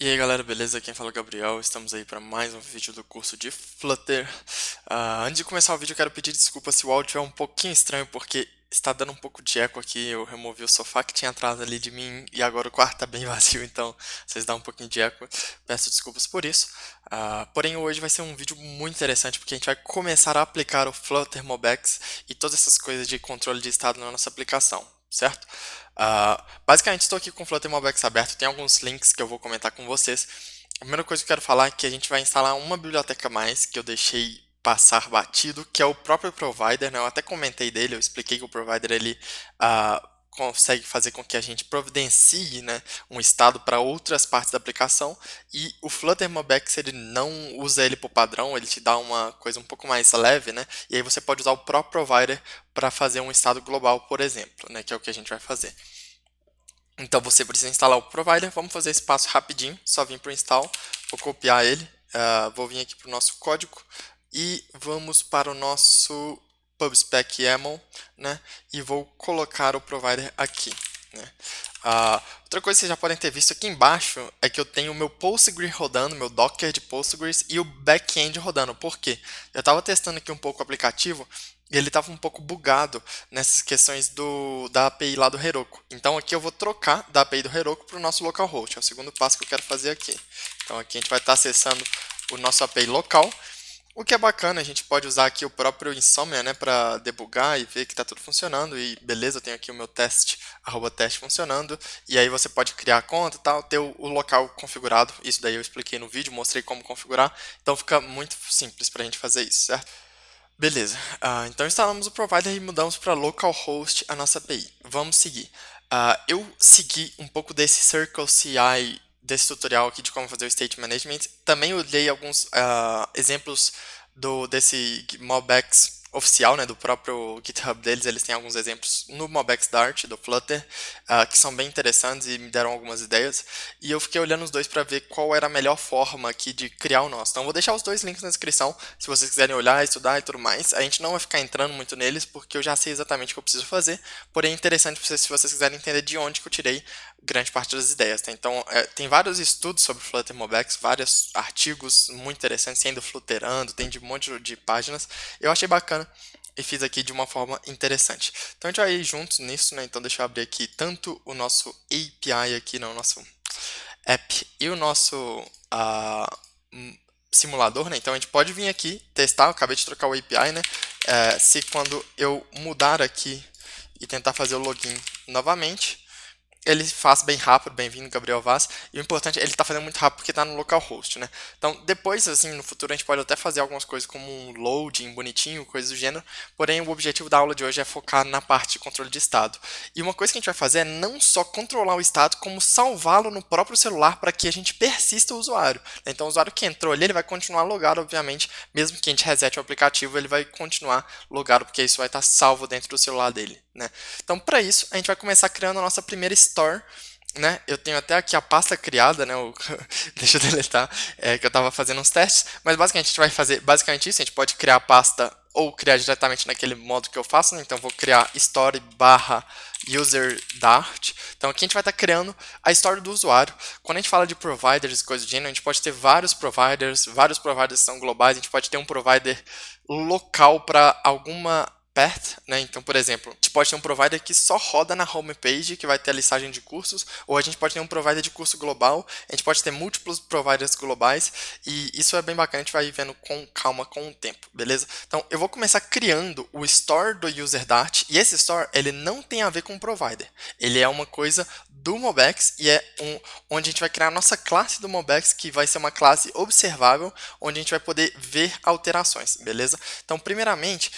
E aí galera, beleza? Quem fala é o Gabriel, estamos aí para mais um vídeo do curso de Flutter. Antes de começar o vídeo eu quero pedir desculpa se o áudio é um pouquinho estranho porque está dando um pouco de eco aqui. Eu removi o sofá que tinha atrás ali de mim e agora o quarto está bem vazio, então vocês dão um pouquinho de eco. Peço desculpas por isso. Porém hoje vai ser um vídeo muito interessante porque a gente vai começar a aplicar o Flutter Mobex e todas essas coisas de controle de estado na nossa aplicação, certo? Basicamente estou aqui com o Flutter Mobex aberto, tem alguns links que eu vou comentar com vocês. A primeira coisa que eu quero falar é que a gente vai instalar uma biblioteca a mais que eu deixei passar batido, que é o próprio provider, né? Eu até comentei dele, eu expliquei que o provider ele consegue fazer com que a gente providencie, né, um estado para outras partes da aplicação, e o Flutter Mobex ele não usa ele por padrão, ele te dá uma coisa um pouco mais leve, né? E aí você pode usar o próprio provider para fazer um estado global, por exemplo, né, que é o que a gente vai fazer. Então você precisa instalar o provider. Vamos fazer esse passo rapidinho. Só vir para o install, vou copiar ele, vou vir aqui para o nosso código e vamos para o nosso pubspec YAML, né? E vou colocar o provider aqui, né? Outra coisa que vocês já podem ter visto aqui embaixo é que eu tenho o meu Postgres rodando, meu Docker de Postgres e o back-end rodando. Por quê? Eu estava testando aqui um pouco o aplicativo e ele estava um pouco bugado nessas questões da API lá do Heroku. Então aqui eu vou trocar da API do Heroku para o nosso localhost. É o segundo passo que eu quero fazer aqui. Então aqui a gente vai estar acessando o nosso API local. O que é bacana, a gente pode usar aqui o próprio Insomnia, né, para debugar e ver que está tudo funcionando. E beleza, eu tenho aqui o meu teste, @teste funcionando. E aí você pode criar a conta e tal, ter o local configurado. Isso daí eu expliquei no vídeo, mostrei como configurar. Então fica muito simples para a gente fazer isso, certo? Beleza, então instalamos o provider e mudamos para localhost a nossa API. Vamos seguir. Eu segui um pouco desse Circle CI, desse tutorial aqui de como fazer o State Management. Também olhei alguns exemplos desse Mobex oficial, né, do próprio GitHub deles. Eles têm alguns exemplos no Mobex Dart, do Flutter, que são bem interessantes e me deram algumas ideias. E eu fiquei olhando os dois para ver qual era a melhor forma aqui de criar o nosso. Então eu vou deixar os dois links na descrição, se vocês quiserem olhar, estudar e tudo mais. A gente não vai ficar entrando muito neles, porque eu já sei exatamente o que eu preciso fazer. Porém é interessante para vocês, se vocês quiserem entender de onde que eu tirei grande parte das ideias. Tá? Então tem vários estudos sobre Flutter Mobex, vários artigos muito interessantes, sendo flutterando, tem de um monte de páginas. Eu achei bacana e fiz aqui de uma forma interessante. Então a gente vai ir juntos nisso, né? Então deixa eu abrir aqui tanto o nosso API aqui, no nosso app, e o nosso simulador, né? Então a gente pode vir aqui testar. Eu acabei de trocar o API, né? Se quando eu mudar aqui e tentar fazer o login novamente, ele faz bem rápido. Bem-vindo, Gabriel Vaz. E o importante é ele está fazendo muito rápido porque está no localhost, né? Então, depois, assim, no futuro, a gente pode até fazer algumas coisas como um loading bonitinho, coisas do gênero. Porém, o objetivo da aula de hoje é focar na parte de controle de estado. E uma coisa que a gente vai fazer é não só controlar o estado, como salvá-lo no próprio celular para que a gente persista o usuário. Então, o usuário que entrou ali, ele vai continuar logado, obviamente. Mesmo que a gente resete o aplicativo, ele vai continuar logado, porque isso vai estar salvo dentro do celular dele, né? Então, para isso, a gente vai começar criando a nossa primeira store, né? Eu tenho até aqui a pasta criada, né? Deixa eu deletar, que eu estava fazendo uns testes, mas basicamente a gente vai fazer basicamente isso. A gente pode criar a pasta ou criar diretamente naquele modo que eu faço, né? Então, vou criar story barra user dart. Então, aqui a gente vai estar criando a história do usuário. Quando a gente fala de providers e coisas do gênero, a gente pode ter vários providers são globais. A gente pode ter um provider local para alguma path, né? Então, por exemplo, a gente pode ter um provider que só roda na homepage, que vai ter a listagem de cursos, ou a gente pode ter um provider de curso global, a gente pode ter múltiplos providers globais, e isso é bem bacana, a gente vai vendo com calma com o tempo, beleza? Então, eu vou começar criando o store do user Dart, e esse store, ele não tem a ver com o provider, ele é uma coisa do Mobex, e é onde a gente vai criar a nossa classe do Mobex, que vai ser uma classe observável, onde a gente vai poder ver alterações, beleza? Então, primeiramente,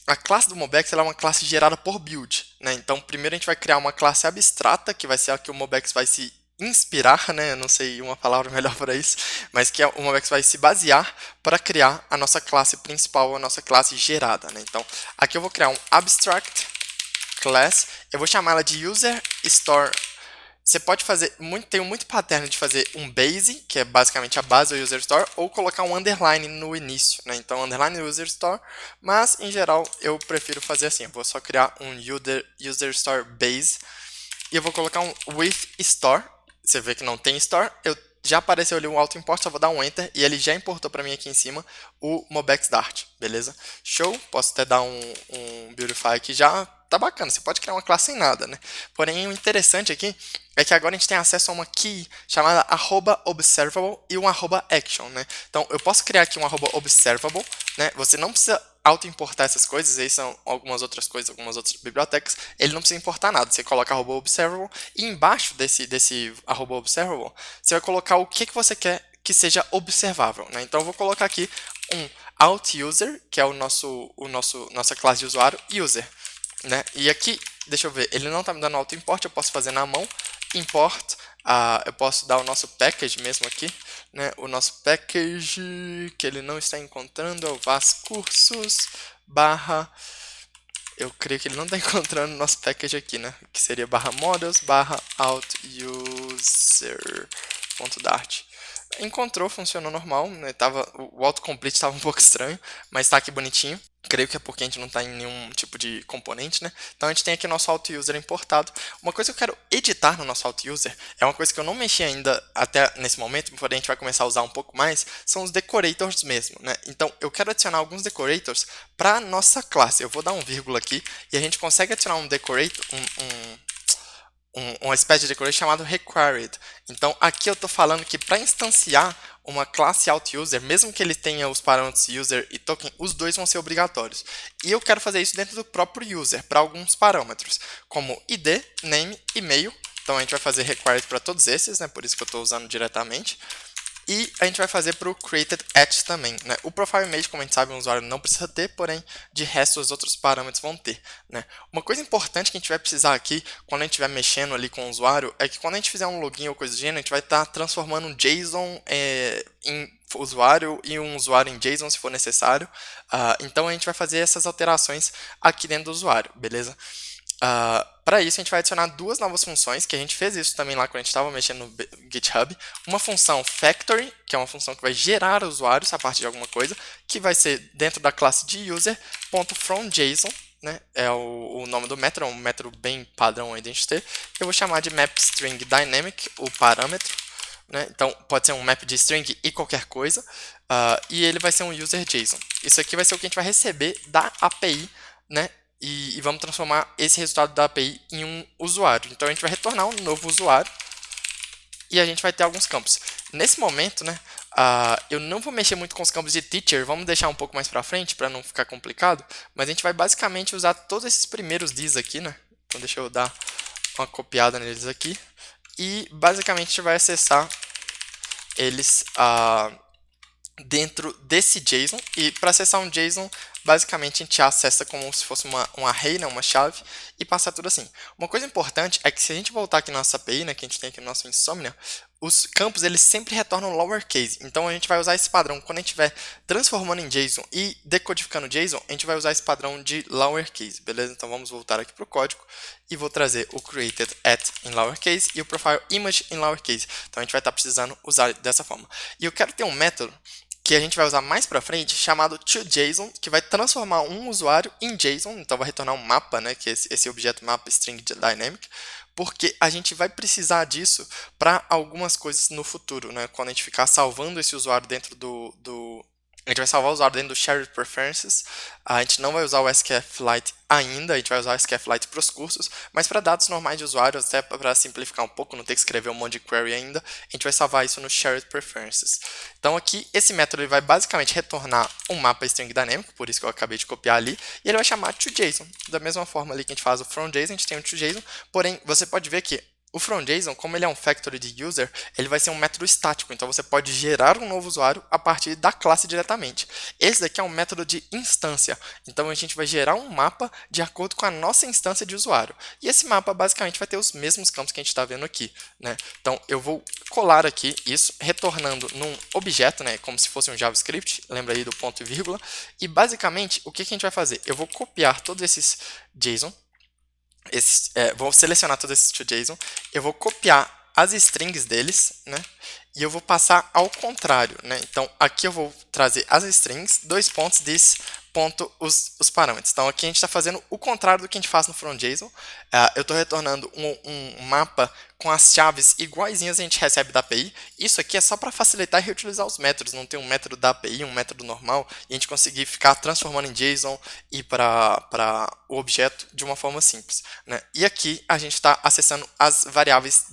a classe do Mobex ela é uma classe gerada por build, né? Então, primeiro a gente vai criar uma classe abstrata, que vai ser a que o Mobex vai se inspirar, né? Eu não sei uma palavra melhor para isso, mas que o Mobex vai se basear para criar a nossa classe principal, a nossa classe gerada, né? Então, aqui eu vou criar um abstract class, eu vou chamar ela de user store. Você pode fazer, tem muito pattern de fazer um base, que é basicamente a base do user store, ou colocar um underline no início, né? Então, underline user store, mas em geral eu prefiro fazer assim, eu vou só criar um user store base, e eu vou colocar um with store. Você vê que não tem store, eu já apareceu ali o auto-import, só vou dar um Enter e ele já importou para mim aqui em cima o Mobex Dart, beleza? Show, posso até dar um Beautify aqui já, tá bacana, você pode criar uma classe sem nada, né? Porém, o interessante aqui é que agora a gente tem acesso a uma key chamada @observable e um @action, né? Então, eu posso criar aqui um @observable, né? Você não precisa auto-importar essas coisas, aí são algumas outras coisas, algumas outras bibliotecas, ele não precisa importar nada, você coloca @observable e embaixo desse @observable, você vai colocar o que você quer que seja observável, né? Então eu vou colocar aqui um out_user, que é nossa classe de usuário, user, né? E aqui, deixa eu ver, ele não está me dando auto-import, eu posso fazer na mão, import, eu posso dar o nosso package mesmo aqui, né? O nosso package que ele não está encontrando é o vascursos barra, eu creio que ele não está encontrando o nosso package aqui, né? Que seria /models /out_user.dart. Encontrou, funcionou normal, né? O autocomplete estava um pouco estranho, mas está aqui bonitinho. Creio que é porque a gente não está em nenhum tipo de componente, né? Então a gente tem aqui nosso auto_user importado. Uma coisa que eu quero editar no nosso auto_user é uma coisa que eu não mexi ainda até nesse momento, porém a gente vai começar a usar um pouco mais, são os decorators mesmo, né? Então eu quero adicionar alguns decorators para nossa classe. Eu vou dar um vírgula aqui e a gente consegue adicionar um decorator, uma espécie de decoration chamado required. Então aqui eu estou falando que para instanciar uma classe auto_user, mesmo que ele tenha os parâmetros user e token, os dois vão ser obrigatórios. E eu quero fazer isso dentro do próprio user, para alguns parâmetros, como id, name, e-mail. Então a gente vai fazer required para todos esses, né? Por isso que eu estou usando diretamente. E a gente vai fazer para o created@ também, né? O profile image, como a gente sabe, o usuário não precisa ter, porém, de resto, os outros parâmetros vão ter, né? Uma coisa importante que a gente vai precisar aqui, quando a gente estiver mexendo ali com o usuário, é que quando a gente fizer um login ou coisa do gênero, a gente vai estar transformando um JSON em usuário e um usuário em JSON, se for necessário. Então, a gente vai fazer essas alterações aqui dentro do usuário, beleza? Para isso, a gente vai adicionar duas novas funções, que a gente fez isso também lá quando a gente estava mexendo no GitHub. Uma função factory, que é uma função que vai gerar usuários a partir de alguma coisa, que vai ser dentro da classe de user.fromJSON, né? É o nome do método, é um método bem padrão aí de a gente ter. Eu vou chamar de mapStringDynamic, o parâmetro, né? Então, pode ser um map de string e qualquer coisa, e ele vai ser um user.json. Isso aqui vai ser o que a gente vai receber da API, né? E vamos transformar esse resultado da API em um usuário. Então, a gente vai retornar um novo usuário e a gente vai ter alguns campos. Nesse momento, né, eu não vou mexer muito com os campos de teacher, vamos deixar um pouco mais para frente para não ficar complicado, mas a gente vai basicamente usar todos esses primeiros these aqui, né? Então, deixa eu dar uma copiada neles aqui. E, basicamente, a gente vai acessar eles dentro desse JSON. E, para acessar um JSON, basicamente a gente acessa como se fosse um array, né, uma chave, e passar tudo assim. Uma coisa importante é que se a gente voltar aqui na nossa API, né, que a gente tem aqui no nosso Insomnia, os campos eles sempre retornam lowercase. Então a gente vai usar esse padrão quando a gente estiver transformando em JSON e decodificando JSON, a gente vai usar esse padrão de lowercase, beleza? Então vamos voltar aqui para o código e vou trazer o created@ em lowercase e o profile image em lowercase. Então a gente vai estar precisando usar dessa forma. E eu quero ter um método que a gente vai usar mais para frente, chamado toJSON, que vai transformar um usuário em JSON, então vai retornar um mapa, né, que é esse objeto mapa string dynamic, porque a gente vai precisar disso para algumas coisas no futuro, né, quando a gente ficar salvando esse usuário dentro a gente vai salvar o usuário dentro do Shared Preferences. A gente não vai usar o SKFlite ainda, a gente vai usar o SKFlite para os cursos, mas para dados normais de usuário, até para simplificar um pouco, não ter que escrever um monte de query ainda, a gente vai salvar isso no Shared Preferences. Então aqui, esse método ele vai basicamente retornar um mapa string dynamic, por isso que eu acabei de copiar ali, e ele vai chamar toJSON. Da mesma forma ali que a gente faz o fromJSON, a gente tem o toJSON, porém você pode ver que o fromJSON, como ele é um factory de user, ele vai ser um método estático, então você pode gerar um novo usuário a partir da classe diretamente. Esse daqui é um método de instância, então a gente vai gerar um mapa de acordo com a nossa instância de usuário. E esse mapa basicamente vai ter os mesmos campos que a gente está vendo aqui, né? Então eu vou colar aqui isso, retornando num objeto, né, como se fosse um JavaScript, lembra aí do ponto e vírgula, e basicamente o que a gente vai fazer? Eu vou copiar todos esses JSON, vou selecionar todos esses toJSON, eu vou copiar as strings deles, né? E eu vou passar ao contrário, né? Então aqui eu vou trazer as strings, dois pontos this ponto os parâmetros. Então aqui a gente está fazendo o contrário do que a gente faz no front.json. Eu estou retornando um mapa com as chaves iguaizinhas a gente recebe da API. Isso aqui é só para facilitar e reutilizar os métodos, não tem um método da API, um método normal, e a gente conseguir ficar transformando em JSON e para o objeto de uma forma simples, né? E aqui a gente está acessando as variáveis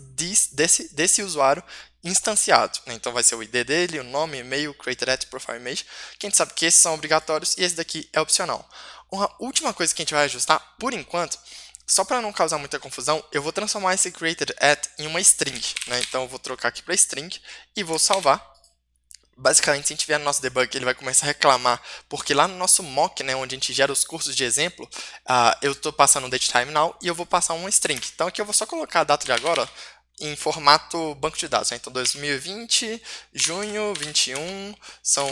desse usuário instanciado, né? Então vai ser o ID dele, o nome, e-mail, created at, profile image, que a gente sabe que esses são obrigatórios e esse daqui é opcional. Uma última coisa que a gente vai ajustar, por enquanto, só para não causar muita confusão, eu vou transformar esse created at em uma string, né? Então eu vou trocar aqui para string e vou salvar. Basicamente, se a gente vier no nosso debug, ele vai começar a reclamar, porque lá no nosso mock, né, onde a gente gera os cursos de exemplo, eu estou passando um datetime now e eu vou passar uma string. Então aqui eu vou só colocar a data de agora, ó, em formato banco de dados, né? Então 2020, junho 21, são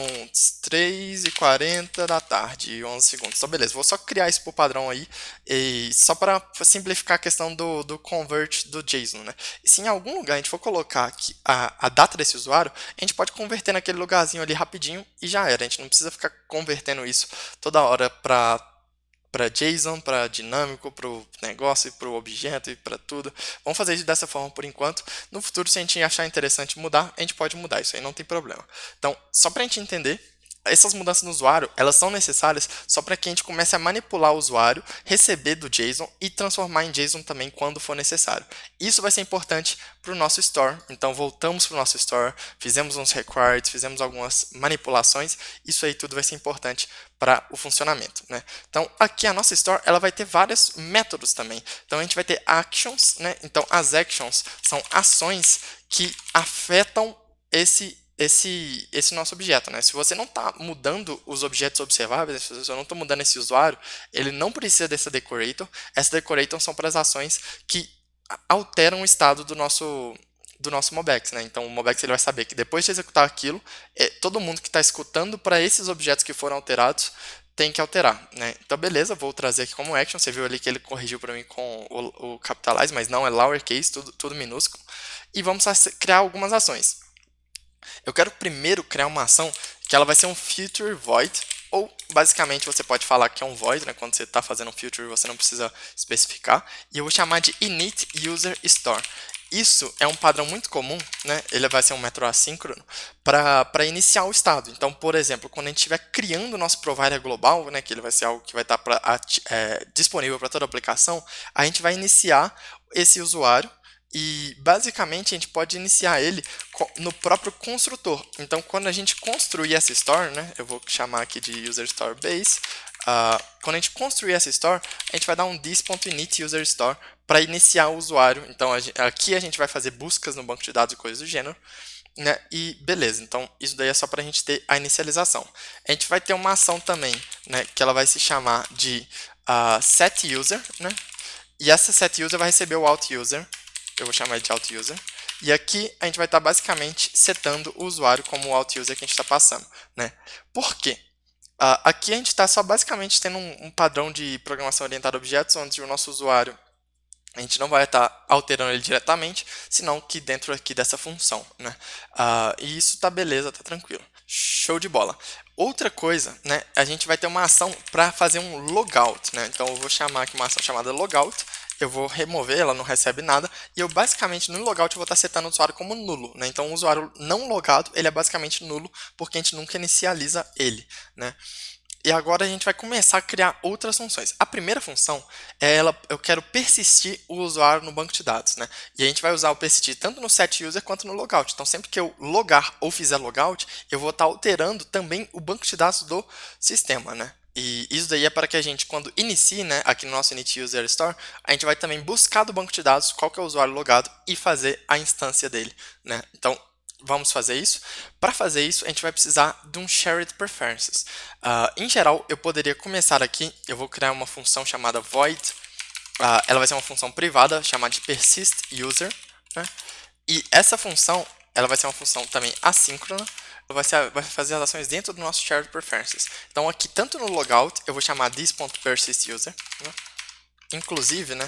3h40 da tarde e 11 segundos. Então beleza, vou só criar isso por padrão aí, e só para simplificar a questão do convert do JSON, né? E se em algum lugar a gente for colocar aqui a data desse usuário, a gente pode converter naquele lugarzinho ali rapidinho e já era. A gente não precisa ficar convertendo isso toda hora para JSON, para dinâmico, para o negócio, para o objeto e para tudo. Vamos fazer isso dessa forma por enquanto. No futuro, se a gente achar interessante mudar, a gente pode mudar, isso aí não tem problema. Então, só para a gente entender, essas mudanças no usuário, elas são necessárias só para que a gente comece a manipular o usuário, receber do JSON e transformar em JSON também quando for necessário. Isso vai ser importante para o nosso store. Então voltamos para o nosso store, fizemos uns required, fizemos algumas manipulações. Isso aí tudo vai ser importante para o funcionamento, né? Então aqui a nossa store ela vai ter vários métodos também. Então a gente vai ter actions, né? Então as actions são ações que afetam esse nosso objeto, né? Se você não está mudando os objetos observáveis, se você não está mudando esse usuário, ele não precisa dessa decorator. Essa decorator são para as ações que alteram o estado do nosso Mobex, né? Então o Mobex ele vai saber que depois de executar aquilo, todo mundo que está escutando para esses objetos que foram alterados tem que alterar, né? Então beleza, vou trazer aqui como action. Você viu ali que ele corrigiu para mim com o capitalize, mas não, é lowercase, tudo minúsculo. E vamos criar algumas ações. Eu quero primeiro criar uma ação que ela vai ser um filter void, ou basicamente você pode falar que é um void, né? Quando você está fazendo um filter você não precisa especificar, e eu vou chamar de init user store. Isso é um padrão muito comum, né? Ele vai ser um método assíncrono para iniciar o estado. Então, por exemplo, quando a gente estiver criando o nosso provider global, né, que ele vai ser algo que vai estar disponível para toda a aplicação, a gente vai iniciar esse usuário. E basicamente a gente pode iniciar ele no próprio construtor. Então quando a gente construir essa store, né, eu vou chamar aqui de user store base. Quando a gente construir essa store, a gente vai dar um this.init user store para iniciar o usuário. Então aqui a gente vai fazer buscas no banco de dados e coisas do gênero, né, e beleza. Então isso daí é só para a gente ter a inicialização. A gente vai ter uma ação também, né, que ela vai se chamar de setUser, né, e essa setUser vai receber o outUser. Eu vou chamar de outUser. E aqui a gente vai estar basicamente setando o usuário como o outUser que a gente está passando, né? Por quê? Aqui a gente está só basicamente tendo um padrão de programação orientada a objetos, onde o nosso usuário, a gente não vai estar alterando ele diretamente, senão que dentro aqui dessa função, né? E isso tá beleza, tá tranquilo. Show de bola. Outra coisa, né? A gente vai ter uma ação para fazer um logout, né? Então eu vou chamar aqui uma ação chamada logout. Eu vou remover, ela não recebe nada, e eu basicamente no logout eu vou estar setando o usuário como nulo, né? Então o usuário não logado, ele é basicamente nulo, porque a gente nunca inicializa ele, né? E agora a gente vai começar a criar outras funções. A primeira função é eu quero persistir o usuário no banco de dados, né? E a gente vai usar o persistir tanto no setUser quanto no logout. Então sempre que eu logar ou fizer logout, eu vou estar alterando também o banco de dados do sistema, né? E isso daí é para que a gente, quando inicie, né, aqui no nosso init user store, a gente vai também buscar do banco de dados qual que é o usuário logado e fazer a instância dele, né? Então, vamos fazer isso. Para fazer isso, a gente vai precisar de um shared preferences. Em geral, eu poderia começar aqui, eu vou criar uma função chamada void. Ela vai ser uma função privada, chamada de persist user, né? E essa função, ela vai ser uma função também assíncrona, vai fazer as ações dentro do nosso shared preferences. Então aqui, tanto no logout, eu vou chamar this.persistUser, né? Inclusive, né,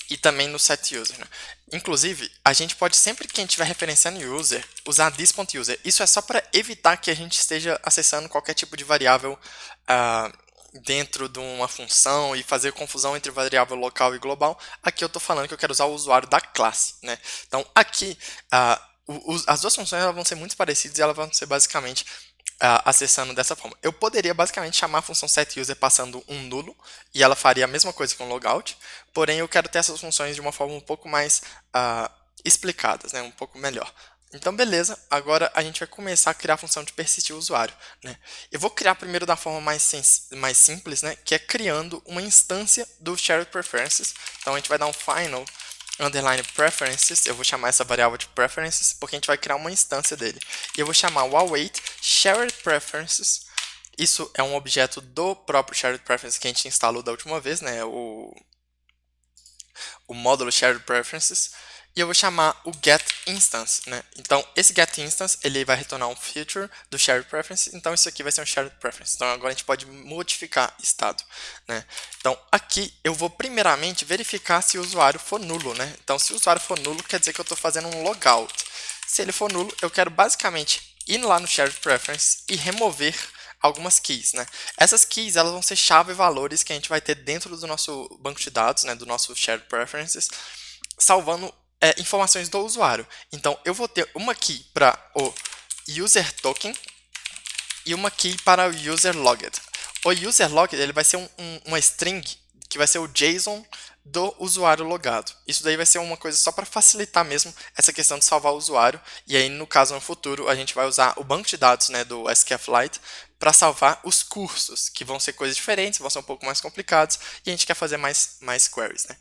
e também no setUser, né? Inclusive, a gente pode, sempre que a gente estiver referenciando user, usar this.user. Isso é só para evitar que a gente esteja acessando qualquer tipo de variável dentro de uma função e fazer confusão entre variável local e global. Aqui eu estou falando que eu quero usar o usuário da classe, né? Então, aqui, as duas funções elas vão ser muito parecidas e elas vão ser basicamente acessando dessa forma. Eu poderia basicamente chamar a função setUser passando um nulo e ela faria a mesma coisa com logout, porém eu quero ter essas funções de uma forma um pouco mais explicadas, né, um pouco melhor. Então beleza, agora a gente vai começar a criar a função de persistir o usuário, né? Eu vou criar primeiro da forma mais simples, né, que é criando uma instância do shared preferences. Então a gente vai dar um final underline preferences, eu vou chamar essa variável de preferences, porque a gente vai criar uma instância dele. E eu vou chamar o await shared preferences. Isso é um objeto do próprio shared preferences que a gente instalou da última vez, né? O módulo shared preferences. E eu vou chamar o getInstance, né? Então, esse getInstance, ele vai retornar um feature do shared preference. Então, isso aqui vai ser um shared preference. Então, agora a gente pode modificar estado, né? Então, aqui eu vou primeiramente verificar se o usuário for nulo, né? Então, se o usuário for nulo, quer dizer que eu estou fazendo um logout. Se ele for nulo, eu quero basicamente ir lá no shared preference e remover algumas keys, né? Essas keys elas vão ser chave e valores que a gente vai ter dentro do nosso banco de dados, né? Do nosso shared preferences, salvando informações do usuário. Então, eu vou ter uma key para o user token e uma key para o user logged. O user logged ele vai ser uma string que vai ser o JSON do usuário logado. Isso daí vai ser uma coisa só para facilitar mesmo essa questão de salvar o usuário. E aí, no caso, no futuro, a gente vai usar o banco de dados, né, do SQLite para salvar os cursos, que vão ser coisas diferentes, vão ser um pouco mais complicados, e a gente quer fazer mais queries, né?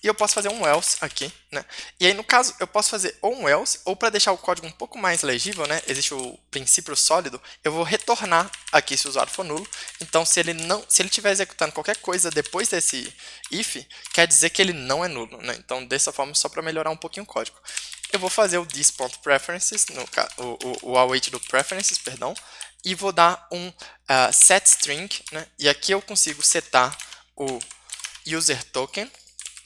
E eu posso fazer um else aqui, né? E aí, no caso, eu posso fazer ou um else, ou para deixar o código um pouco mais legível, né? Existe o princípio sólido, eu vou retornar aqui se o usuário for nulo. Então, se ele estiver executando qualquer coisa depois desse if, quer dizer que ele não é nulo, né? Então, dessa forma, só para melhorar um pouquinho o código. Eu vou fazer o this.preferences, o await do preferences, perdão, e vou dar um setString, né? E aqui eu consigo setar o user token.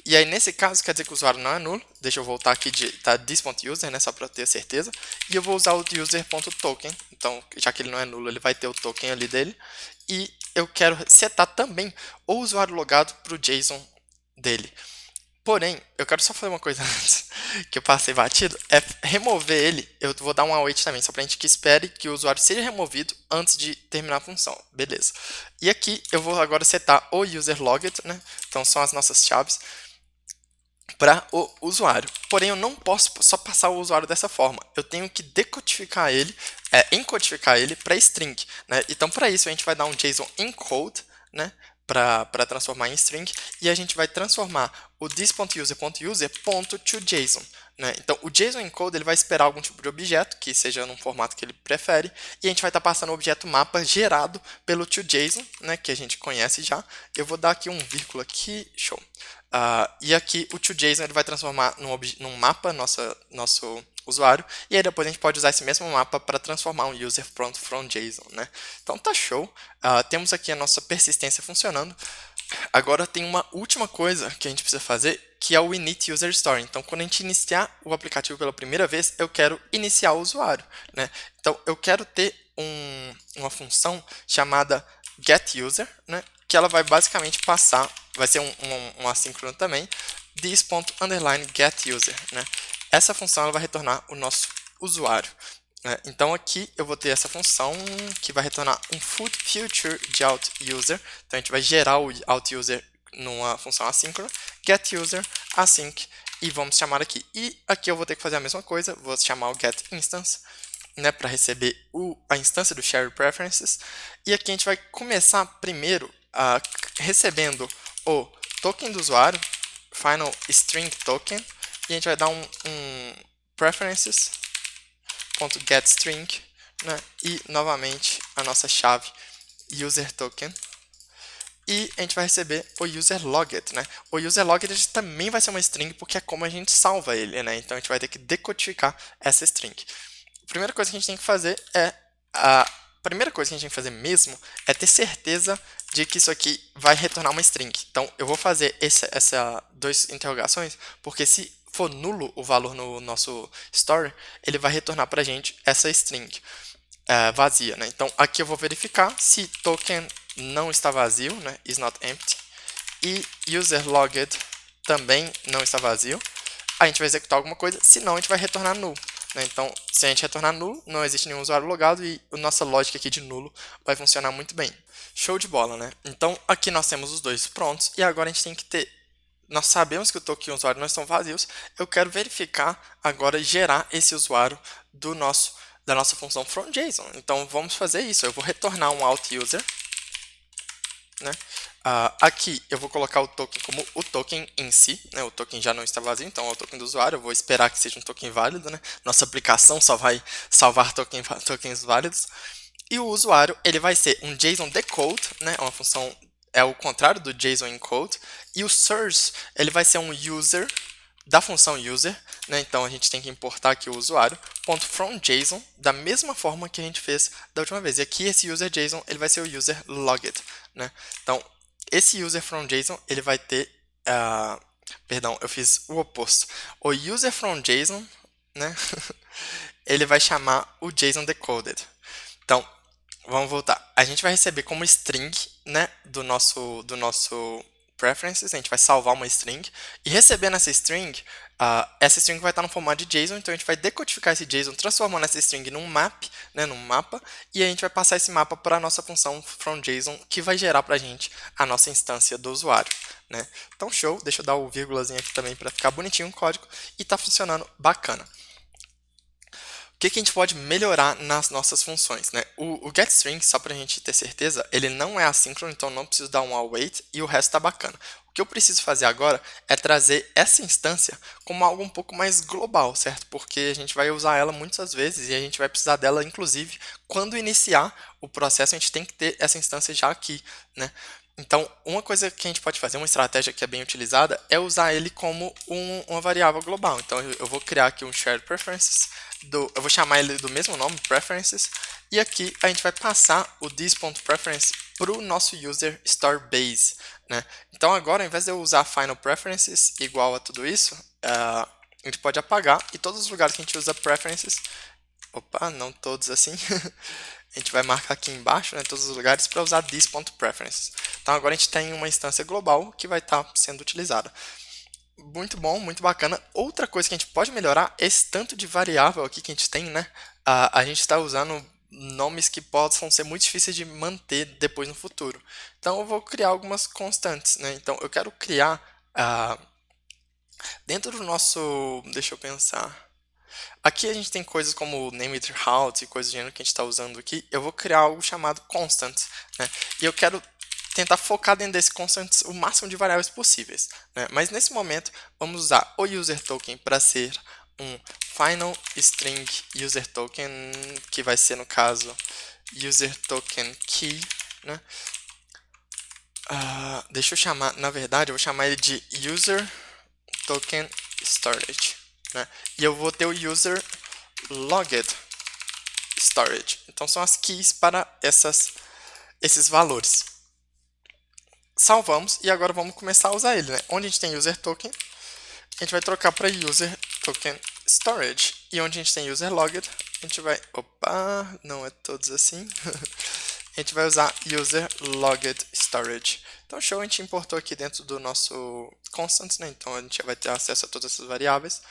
E aí, nesse caso, quer dizer que o usuário não é nulo. Deixa eu voltar aqui de this.user, né, só para ter certeza. E eu vou usar o user.token. Então, já que ele não é nulo, ele vai ter o token ali dele. E eu quero setar também o usuário logado para o JSON dele. Porém, eu quero só fazer uma coisa antes, que eu passei batido, é remover ele, eu vou dar um await também, só para a gente que espere que o usuário seja removido antes de terminar a função, beleza. E aqui eu vou agora setar o user logged, né, então são as nossas chaves, para o usuário. Porém, eu não posso só passar o usuário dessa forma, eu tenho que decodificar ele, encodificar ele para string, né, então para isso a gente vai dar um JSON encode, né, para transformar em string, e a gente vai transformar o this.user.user.toJSON, né? Então, o JSON encode ele vai esperar algum tipo de objeto, que seja num formato que ele prefere, e a gente vai estar passando o objeto mapa gerado pelo toJSON, né, que a gente conhece já. Eu vou dar aqui um vírgula aqui, show. E aqui o toJSON ele vai transformar num mapa nosso usuário, e aí depois a gente pode usar esse mesmo mapa para transformar um user from JSON, né? Então tá show. Temos aqui a nossa persistência funcionando. Agora tem uma última coisa que a gente precisa fazer, que é o init user story. Então, quando a gente iniciar o aplicativo pela primeira vez, eu quero iniciar o usuário, né? Então, eu quero ter uma função chamada getUser, né? Que ela vai basicamente passar, vai ser um assíncrono também, this.getUser, né? Essa função ela vai retornar o nosso usuário. Então aqui eu vou ter essa função que vai retornar um future de outUser. Então a gente vai gerar o outUser numa função assíncrona, getUser, async, e vamos chamar aqui. E aqui eu vou ter que fazer a mesma coisa, vou chamar o getInstance, né, para receber a instância do shared preferences. E aqui a gente vai começar primeiro recebendo o token do usuário, final string token, e a gente vai dar um preferences.getString, né, e novamente a nossa chave user token. E a gente vai receber o user logged, né? O user logged também vai ser uma string porque é como a gente salva ele, né? Então a gente vai ter que decodificar essa string. A primeira coisa que a gente tem que fazer mesmo é ter certeza de que isso aqui vai retornar uma string. Então, eu vou fazer essa duas interrogações, porque se for nulo o valor no nosso store, ele vai retornar para a gente essa string vazia, né? Então, aqui eu vou verificar se token não está vazio, né? Is not empty. E user logged também não está vazio. A gente vai executar alguma coisa, senão a gente vai retornar null. Né? Então, se a gente retornar null, não existe nenhum usuário logado e a nossa lógica aqui de nulo vai funcionar muito bem. Show de bola, né? Então, aqui nós temos os dois prontos e agora a gente tem que ter... Nós sabemos que o token e o usuário não estão vazios. Eu quero verificar agora, gerar esse usuário da nossa função fromJSON. Então, vamos fazer isso. Eu vou retornar um outUser. Né? Aqui eu vou colocar o token como o token em si, né? O token já não está vazio, então é o token do usuário. Eu vou esperar que seja um token válido, né? Nossa aplicação só vai salvar tokens válidos. E o usuário ele vai ser um JSON decode, né? Uma função é o contrário do JSON encode. E o source ele vai ser um user da função user, né? Então a gente tem que importar aqui o usuário .fromJSON da mesma forma que a gente fez da última vez. E aqui esse user JSON ele vai ser o user logged, né? Então esse user from JSON ele vai ter, perdão, eu fiz o oposto. O user from JSON, né? Ele vai chamar o JSON decoded. Então vamos voltar. A gente vai receber como string, né, do nosso preferences, a gente vai salvar uma string, e recebendo essa string vai estar no formato de JSON, então a gente vai decodificar esse JSON, transformando essa string num map, né, num mapa, e a gente vai passar esse mapa para a nossa função fromJSON, que vai gerar para a gente a nossa instância do usuário. Né? Então, show, deixa eu dar o vírgulazinho aqui também para ficar bonitinho o código, e está funcionando bacana. O que a gente pode melhorar nas nossas funções? Né? O getString, só para a gente ter certeza, ele não é assíncrono, então não preciso dar um await e o resto está bacana. O que eu preciso fazer agora é trazer essa instância como algo um pouco mais global, certo? Porque a gente vai usar ela muitas vezes e a gente vai precisar dela, inclusive, quando iniciar o processo, a gente tem que ter essa instância já aqui, né? Então, uma coisa que a gente pode fazer, uma estratégia que é bem utilizada, é usar ele como uma variável global. Então, eu vou criar aqui um shared preferences, eu vou chamar ele do mesmo nome, preferences, e aqui a gente vai passar o this.preference para o nosso user store base. Né? Então, agora, ao invés de eu usar final preferences igual a tudo isso, a gente pode apagar, e todos os lugares que a gente usa preferences, opa, não todos assim, a gente vai marcar aqui embaixo, né, todos os lugares, para usar this.preferences. Então agora a gente tem uma instância global que vai estar sendo utilizada. Muito bom, muito bacana. Outra coisa que a gente pode melhorar é esse tanto de variável aqui que a gente tem, né? A gente está usando nomes que possam ser muito difíceis de manter depois no futuro. Então eu vou criar algumas constantes, né? Então eu quero criar dentro do nosso, deixa eu pensar. Aqui a gente tem coisas como named routes e coisas do gênero que a gente está usando aqui. Eu vou criar algo chamado constants, né? E eu quero tentar focar dentro desse constants o máximo de variáveis possíveis. Né? Mas nesse momento, vamos usar o user token para ser um final string user token, que vai ser, no caso, user token key. Né? Deixa eu chamar, na verdade, eu vou chamar ele de user token storage. Né? E eu vou ter o user logged storage. Então são as keys para esses valores. Salvamos e agora vamos começar a usar ele. Né? Onde a gente tem user token, a gente vai trocar para user token storage. E onde a gente tem user logged, a gente vai... Opa, não é todos assim. A gente vai usar user logged storage. Então, show, a gente importou aqui dentro do nosso constants, né? Então a gente vai ter acesso a todas essas variáveis.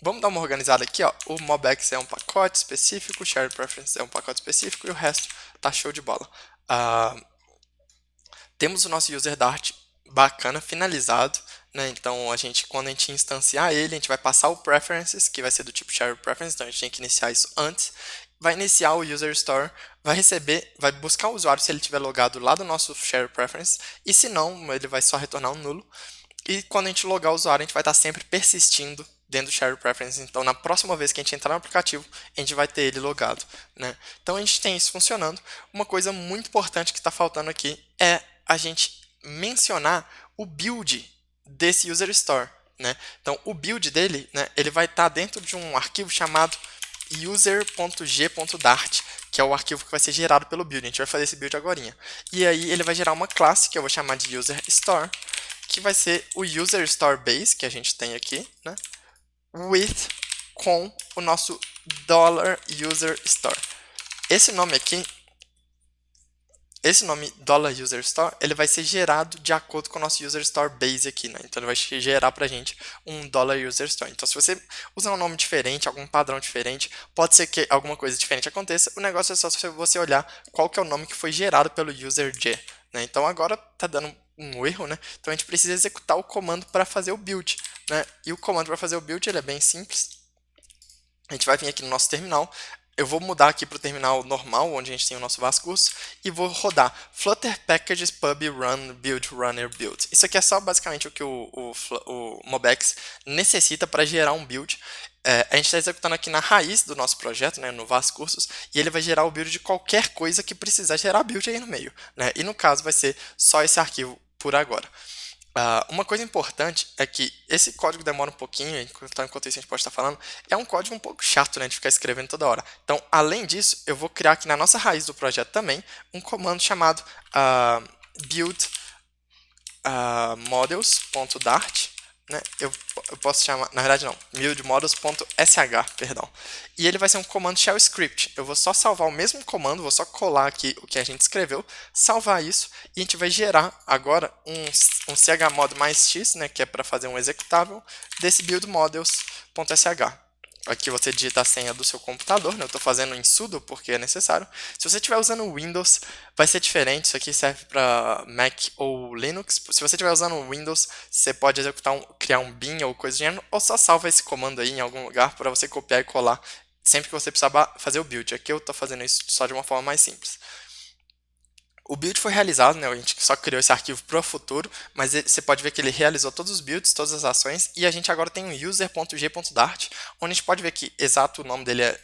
Vamos dar uma organizada aqui, ó. O MobX é um pacote específico, o Shared Preference é um pacote específico e o resto tá show de bola. Temos o nosso user Dart bacana, finalizado, né? Então quando a gente instanciar ele, a gente vai passar o preferences, que vai ser do tipo Shared Preference, então a gente tem que iniciar isso antes. Vai iniciar o user store, vai buscar o usuário se ele estiver logado lá do nosso Shared Preference, e se não, ele vai só retornar um nulo. E quando a gente logar o usuário, a gente vai estar sempre persistindo dentro do Shared Preference. Então, na próxima vez que a gente entrar no aplicativo, a gente vai ter ele logado. Né? Então, a gente tem isso funcionando. Uma coisa muito importante que está faltando aqui é a gente mencionar o build desse User Store. Né? Então, o build dele, né, ele vai estar dentro de um arquivo chamado user.g.dart, que é o arquivo que vai ser gerado pelo build. A gente vai fazer esse build agorinha. E aí ele vai gerar uma classe que eu vou chamar de user_store, que vai ser o user store base que a gente tem aqui, né? With com o nosso $user_store. Esse nome aqui, esse nome $user_store, ele vai ser gerado de acordo com o nosso user store base aqui, né? Então ele vai gerar pra gente um $user_store. Então se você usar um nome diferente, algum padrão diferente, pode ser que alguma coisa diferente aconteça. O negócio é só você olhar qual que é o nome que foi gerado pelo user_g, né? Então agora tá dando um erro, né? Então a gente precisa executar o comando para fazer o build, né? E o comando para fazer o build ele é bem simples. A gente vai vir aqui no nosso terminal. Eu vou mudar aqui para o terminal normal, onde a gente tem o nosso vascurso, e vou rodar flutter packages pub run build runner build. Isso aqui é só basicamente o que o Mobex necessita para gerar um build. A gente está executando aqui na raiz do nosso projeto, né, no vascursos, e ele vai gerar o build de qualquer coisa que precisar gerar build aí no meio, né? E no caso vai ser só esse arquivo por agora. Uma coisa importante é que esse código demora um pouquinho, enquanto isso a gente pode estar falando, é um código um pouco chato, né, de ficar escrevendo toda hora. Então, além disso, eu vou criar aqui na nossa raiz do projeto também um comando chamado build models.dart, né? Eu posso chamar, na verdade não, build models.sh, perdão. E ele vai ser um comando shell script. Eu vou só salvar o mesmo comando, vou só colar aqui o que a gente escreveu, salvar isso, e a gente vai gerar agora um chmod mais x, né, que é para fazer um executável, desse build models.sh. Aqui você digita a senha do seu computador, né? Eu estou fazendo em sudo porque é necessário. Se você estiver usando Windows, vai ser diferente. Isso aqui serve para Mac ou Linux. Se você estiver usando Windows, você pode executar criar um bin ou coisa do gênero, ou só salva esse comando aí em algum lugar para você copiar e colar sempre que você precisar fazer o build. Aqui eu estou fazendo isso só de uma forma mais simples. O build foi realizado, né? A gente só criou esse arquivo para o futuro, mas você pode ver que ele realizou todos os builds, todas as ações, e a gente agora tem um user.g.dart, onde a gente pode ver que exato o nome dele é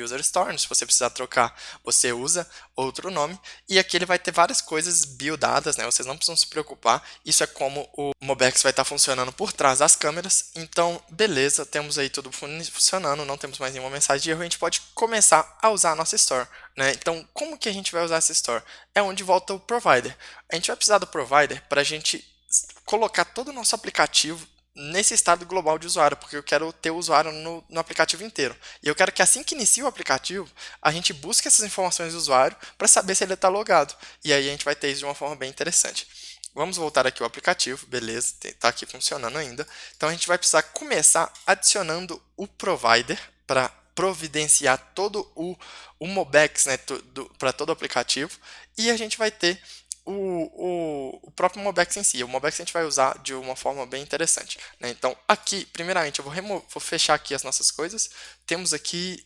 _user_store, se você precisar trocar, você usa outro nome, e aqui ele vai ter várias coisas buildadas, né? Vocês não precisam se preocupar, isso é como o Mobex vai estar funcionando por trás das câmeras, então beleza, temos aí tudo funcionando, não temos mais nenhuma mensagem de erro, a gente pode começar a usar a nossa store, né? Então como que a gente vai usar essa store? É onde volta o provider. A gente vai precisar do provider para a gente colocar todo o nosso aplicativo nesse estado global de usuário, porque eu quero ter o usuário no aplicativo inteiro. E eu quero que assim que inicie o aplicativo, a gente busque essas informações do usuário para saber se ele está logado. E aí a gente vai ter isso de uma forma bem interessante. Vamos voltar aqui ao aplicativo, beleza, está aqui funcionando ainda. Então a gente vai precisar começar adicionando o provider para providenciar todo o Mobex, né, para todo o aplicativo, e a gente vai ter o próprio Mobex em si. O Mobex a gente vai usar de uma forma bem interessante, né? Então aqui, primeiramente, eu vou fechar aqui as nossas coisas. Temos aqui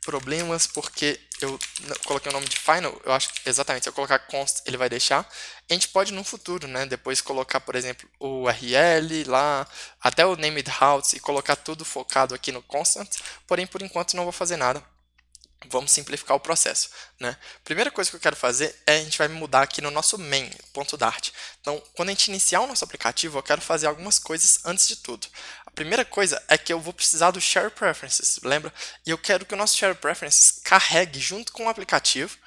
problemas porque eu coloquei o nome de final. Eu acho que exatamente, se eu colocar const, ele vai deixar. A gente pode no futuro, né, depois colocar, por exemplo, o URL lá, até o named routes e colocar tudo focado aqui no constant, porém por enquanto não vou fazer nada. Vamos simplificar o processo, né? Primeira coisa que eu quero fazer é a gente vai mudar aqui no nosso main.dart. Então, quando a gente iniciar o nosso aplicativo, eu quero fazer algumas coisas antes de tudo. A primeira coisa é que eu vou precisar do Share Preferences, lembra? E eu quero que o nosso Share Preferences carregue junto com o aplicativo.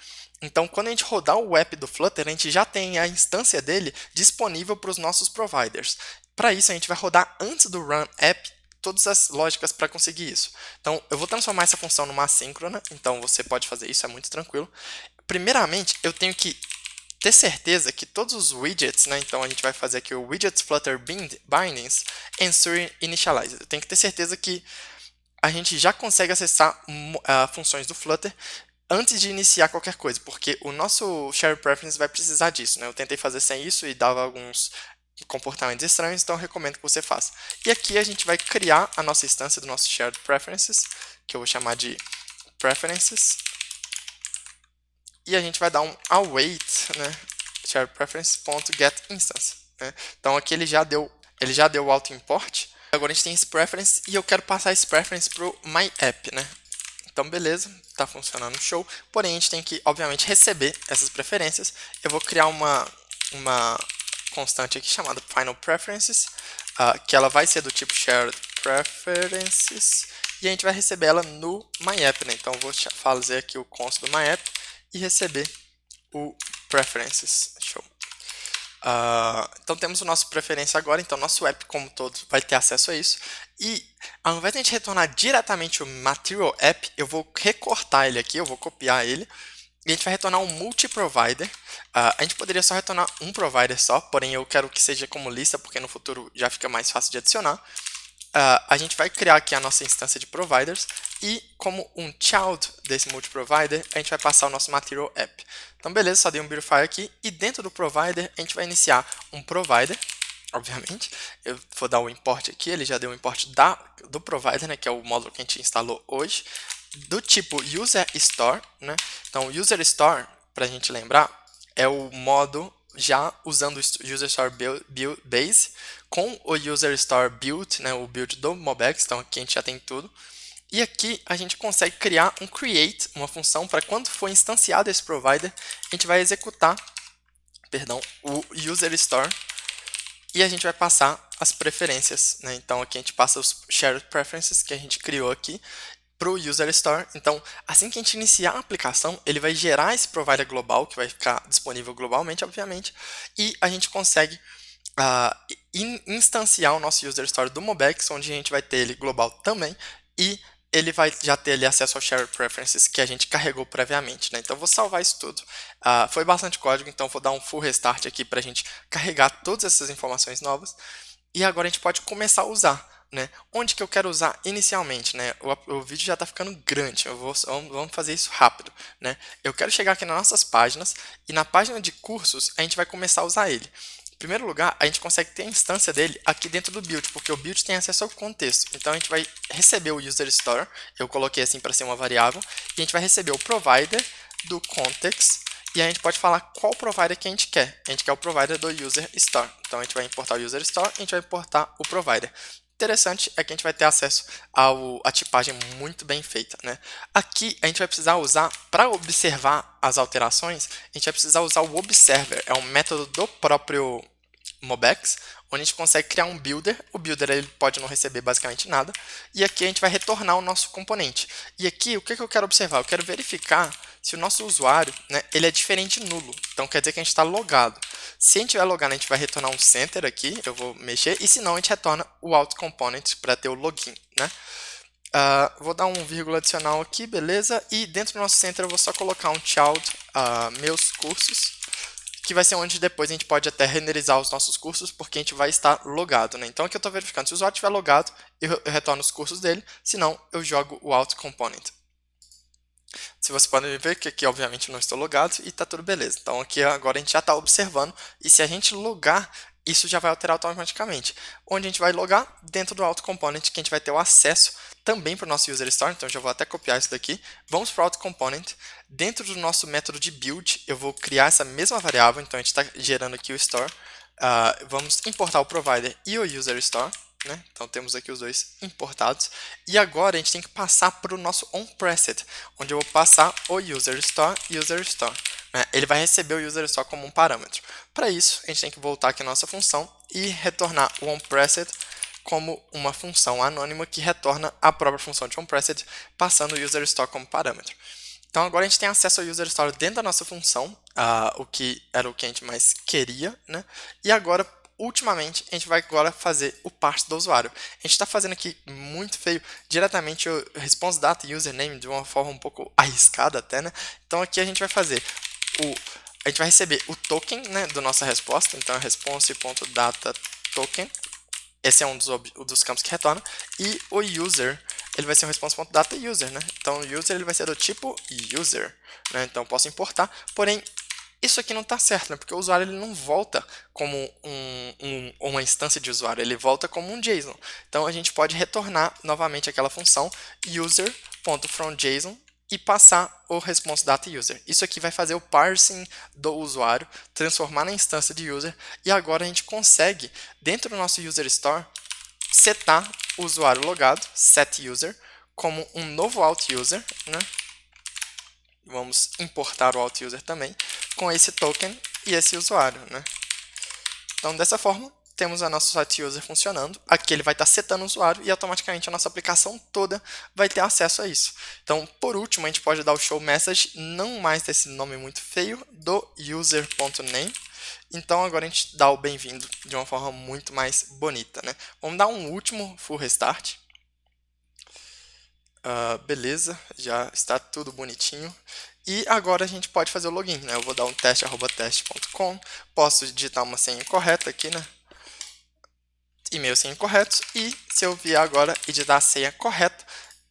Então, quando a gente rodar o app do Flutter, a gente já tem a instância dele disponível para os nossos providers. Para isso, a gente vai rodar antes do Run App todas as lógicas para conseguir isso. Então, eu vou transformar essa função numa assíncrona, então você pode fazer isso, é muito tranquilo. Primeiramente, eu tenho que ter certeza que todos os widgets, né, então a gente vai fazer aqui o widgets flutter bindings ensure initialize. Eu tenho que ter certeza que a gente já consegue acessar funções do Flutter antes de iniciar qualquer coisa, porque o nosso Share Preference vai precisar disso, né? Eu tentei fazer sem isso e dava alguns comportamentos estranhos, então eu recomendo que você faça. E aqui a gente vai criar a nossa instância do nosso Shared Preferences, que eu vou chamar de Preferences, e a gente vai dar um await, né, Shared Preferences.getInstance, né? Então aqui ele já deu o auto-import. Agora a gente tem esse preference e eu quero passar esse preference para o myApp, né? Então beleza, está funcionando show, porém a gente tem que, obviamente, receber essas preferências. Eu vou criar uma constante aqui chamada final preferences, que ela vai ser do tipo shared preferences, e a gente vai receber ela no myapp, né? Então, vou fazer aqui o const do myapp e receber o preferences. Show. Então temos o nosso preferência agora, então nosso app como todo vai ter acesso a isso. E ao invés de a gente retornar diretamente o material app, eu vou recortar ele aqui, eu vou copiar ele, e a gente vai retornar um multi-provider. A gente poderia só retornar um provider só, porém eu quero que seja como lista, porque no futuro já fica mais fácil de adicionar. A gente vai criar aqui a nossa instância de providers e como um child desse multi-provider, a gente vai passar o nosso material app. Então, beleza, só dei um beautify aqui e dentro do provider a gente vai iniciar um provider, obviamente. Eu vou dar o import aqui, ele já deu o import do provider, né, que é o módulo que a gente instalou hoje, do tipo user store, né? Então, user store, para a gente lembrar, é o modo já usando o user store build base com o user store build, né, o build do Mobex, então aqui a gente já tem tudo. E aqui a gente consegue criar um create, uma função para quando for instanciado esse provider, a gente vai executar, o user store e a gente vai passar as preferências, né? Então aqui a gente passa os shared preferences que a gente criou aqui para o user store. Então, assim que a gente iniciar a aplicação, ele vai gerar esse provider global, que vai ficar disponível globalmente, obviamente, e a gente consegue instanciar o nosso user store do Mobex, onde a gente vai ter ele global também, e ele vai já ter ali acesso ao Shared Preferences que a gente carregou previamente, né? Então, eu vou salvar isso tudo. Foi bastante código, então vou dar um full restart aqui para a gente carregar todas essas informações novas. E agora a gente pode começar a usar, né? Onde que eu quero usar inicialmente, né? O vídeo já está ficando grande, vamos fazer isso rápido, né? Eu quero chegar aqui nas nossas páginas e na página de cursos a gente vai começar a usar ele. Em primeiro lugar, a gente consegue ter a instância dele aqui dentro do build, porque o build tem acesso ao contexto. Então a gente vai receber o user store, eu coloquei assim para ser uma variável, e a gente vai receber o provider do context, e a gente pode falar qual provider que a gente quer. A gente quer o provider do user store. Então a gente vai importar o user store e a gente vai importar o provider. Interessante é que a gente vai ter acesso à tipagem muito bem feita, né? Aqui a gente vai precisar usar, para observar as alterações, a gente vai precisar usar o observer, é um método do próprio Mobex, onde a gente consegue criar um builder. O builder ele pode não receber basicamente nada, e aqui a gente vai retornar o nosso componente. E aqui o que eu quero observar? Eu quero verificar se o nosso usuário, né, ele é diferente nulo, então quer dizer que a gente está logado. Se a gente estiver logado, a gente vai retornar um center aqui, eu vou mexer, e se não, a gente retorna o out component para ter o login, né? Vou dar um vírgula adicional aqui, beleza? E dentro do nosso center eu vou só colocar um child, meus cursos, que vai ser onde depois a gente pode até renderizar os nossos cursos, porque a gente vai estar logado, né? Então aqui eu estou verificando, se o usuário estiver logado, eu retorno os cursos dele, se não, eu jogo o out component. Se vocês podem ver que aqui obviamente eu não estou logado e está tudo beleza. Então aqui agora a gente já está observando, e se a gente logar, isso já vai alterar automaticamente. Onde a gente vai logar? Dentro do auto component, que a gente vai ter o acesso também para o nosso user store, então eu já vou até copiar isso daqui. Vamos para o auto component. Dentro do nosso método de build, eu vou criar essa mesma variável, então a gente está gerando aqui o store. Vamos importar o provider e o user store, né? Então temos aqui os dois importados. E agora a gente tem que passar para o nosso onPressed, onde eu vou passar o user store e user store. Né? Ele vai receber o user store como um parâmetro. Para isso, a gente tem que voltar aqui na nossa função e retornar o onPressed como uma função anônima que retorna a própria função de onPressed, passando o user store como parâmetro. Então agora a gente tem acesso ao user store dentro da nossa função, o que era o que a gente mais queria, né? E agora, ultimamente, a gente vai agora fazer o parse do usuário. A gente está fazendo aqui muito feio diretamente o response data e username de uma forma um pouco arriscada até, né? Então aqui a gente vai fazer a gente vai receber o token, né, da nossa resposta, então é response.data token. Esse é um dos campos que retorna. E o user, ele vai ser o response.data user, né? Então o user ele vai ser do tipo user, né? Então eu posso importar, porém isso aqui não está certo, né? Porque o usuário ele não volta como uma instância de usuário, ele volta como um JSON. Então a gente pode retornar novamente aquela função user.fromJSON e passar o response data user. Isso aqui vai fazer o parsing do usuário, transformar na instância de user, e agora a gente consegue, dentro do nosso user store, setar o usuário logado, setUser, como um novo outUser, né? Vamos importar o outUser também, com esse token e esse usuário, né? Então, dessa forma, temos a nossa site user funcionando. Aqui ele vai estar setando o usuário e automaticamente a nossa aplicação toda vai ter acesso a isso. Então, por último, a gente pode dar o show message, não mais desse nome muito feio, do user.name. Então, agora a gente dá o bem-vindo de uma forma muito mais bonita, né? Vamos dar um último full restart. Beleza, já está tudo bonitinho. E agora a gente pode fazer o login, né? Eu vou dar um teste@teste.com, posso digitar uma senha correta aqui, né? E-mail senha corretos, e se eu vier agora e digitar a senha correta,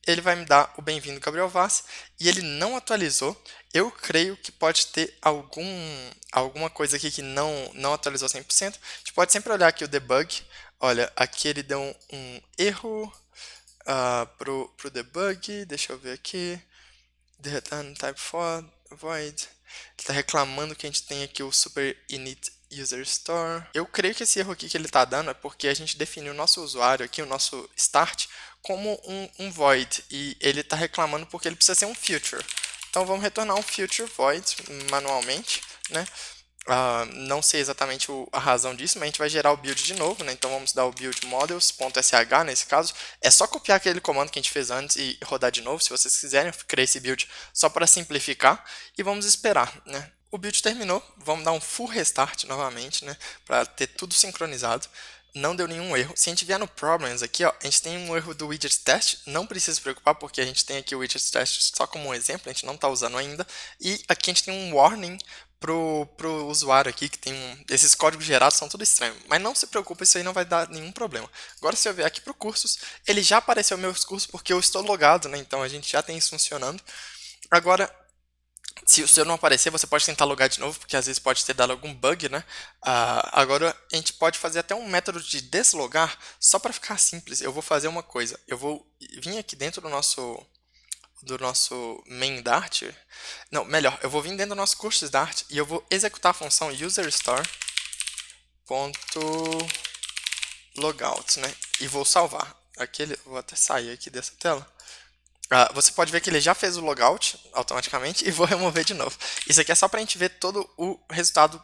ele vai me dar o bem-vindo Gabriel Vaz, e ele não atualizou. Eu creio que pode ter alguma coisa aqui que não atualizou 100%. A gente pode sempre olhar aqui o debug. Olha, aqui ele deu um erro pro debug. Deixa eu ver aqui. The return type for void. Ele está reclamando que a gente tem aqui o super init user store. Eu creio que esse erro aqui que ele está dando é porque a gente definiu o nosso usuário aqui, o nosso start, como um void, e ele está reclamando porque ele precisa ser um future. Então vamos retornar um future void manualmente, né? Não sei exatamente a razão disso, mas a gente vai gerar o build de novo, né? Então vamos dar o build models.sh nesse caso. É só copiar aquele comando que a gente fez antes e rodar de novo, se vocês quiserem. Eu criei esse build só para simplificar e vamos esperar, né? O build terminou, vamos dar um full restart novamente, né? Para ter tudo sincronizado. Não deu nenhum erro. Se a gente vier no Problems aqui, ó, a gente tem um erro do widget test. Não precisa se preocupar porque a gente tem aqui o widget test só como um exemplo, a gente não está usando ainda. E aqui a gente tem um warning pro usuário aqui, que tem esses códigos gerados são tudo estranho. Mas não se preocupe, isso aí não vai dar nenhum problema. Agora se eu vier aqui para cursos, ele já apareceu meus cursos porque eu estou logado, né? Então a gente já tem isso funcionando. Agora, se o seu não aparecer, você pode tentar logar de novo, porque às vezes pode ter dado algum bug, né? Agora a gente pode fazer até um método de deslogar, só para ficar simples. Eu vou fazer uma coisa, eu vou vir aqui dentro do nosso main Dart. Não, melhor, eu vou vir dentro do nosso curso Dart e eu vou executar a função userStore.logout, né? E vou salvar. Vou até sair aqui dessa tela. Você pode ver que ele já fez o logout automaticamente e vou remover de novo. Isso aqui é só para a gente ver todo o resultado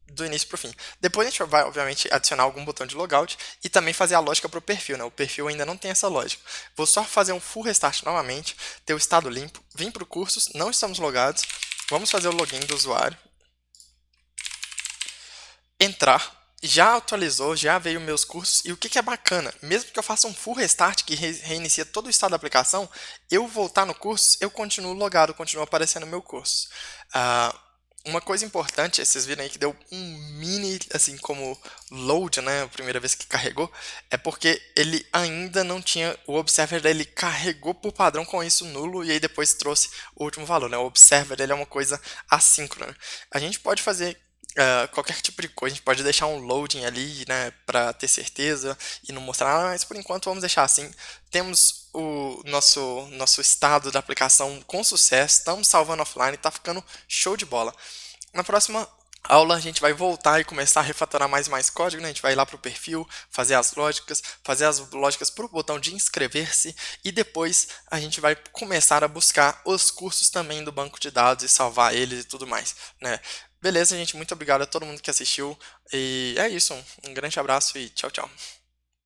do início para o fim. Depois a gente vai, obviamente, adicionar algum botão de logout e também fazer a lógica para o perfil, né? O perfil ainda não tem essa lógica. Vou só fazer um full restart novamente, ter o estado limpo, vim para o cursos, não estamos logados, vamos fazer o login do usuário, entrar. Já atualizou, já veio meus cursos, e o que é bacana, mesmo que eu faça um full restart que reinicia todo o estado da aplicação, eu voltar no curso, eu continuo logado, continua aparecendo meu curso. Uma coisa importante, vocês viram aí que deu um mini, assim, como load, né, a primeira vez que carregou, é porque ele ainda não tinha, o observer dele carregou por padrão com isso nulo, e aí depois trouxe o último valor, né, o observer ele é uma coisa assíncrona. A gente pode fazer qualquer tipo de coisa, a gente pode deixar um loading ali, né, para ter certeza e não mostrar nada, mas por enquanto vamos deixar assim. Temos o nosso estado da aplicação com sucesso, estamos salvando offline, está ficando show de bola. Na próxima aula a gente vai voltar e começar a refatorar mais e mais código, né? A gente vai ir lá para o perfil, fazer as lógicas para o botão de inscrever-se e depois a gente vai começar a buscar os cursos também do banco de dados e salvar eles e tudo mais, né? Beleza, gente, muito obrigado a todo mundo que assistiu e é isso, um grande abraço e tchau, tchau.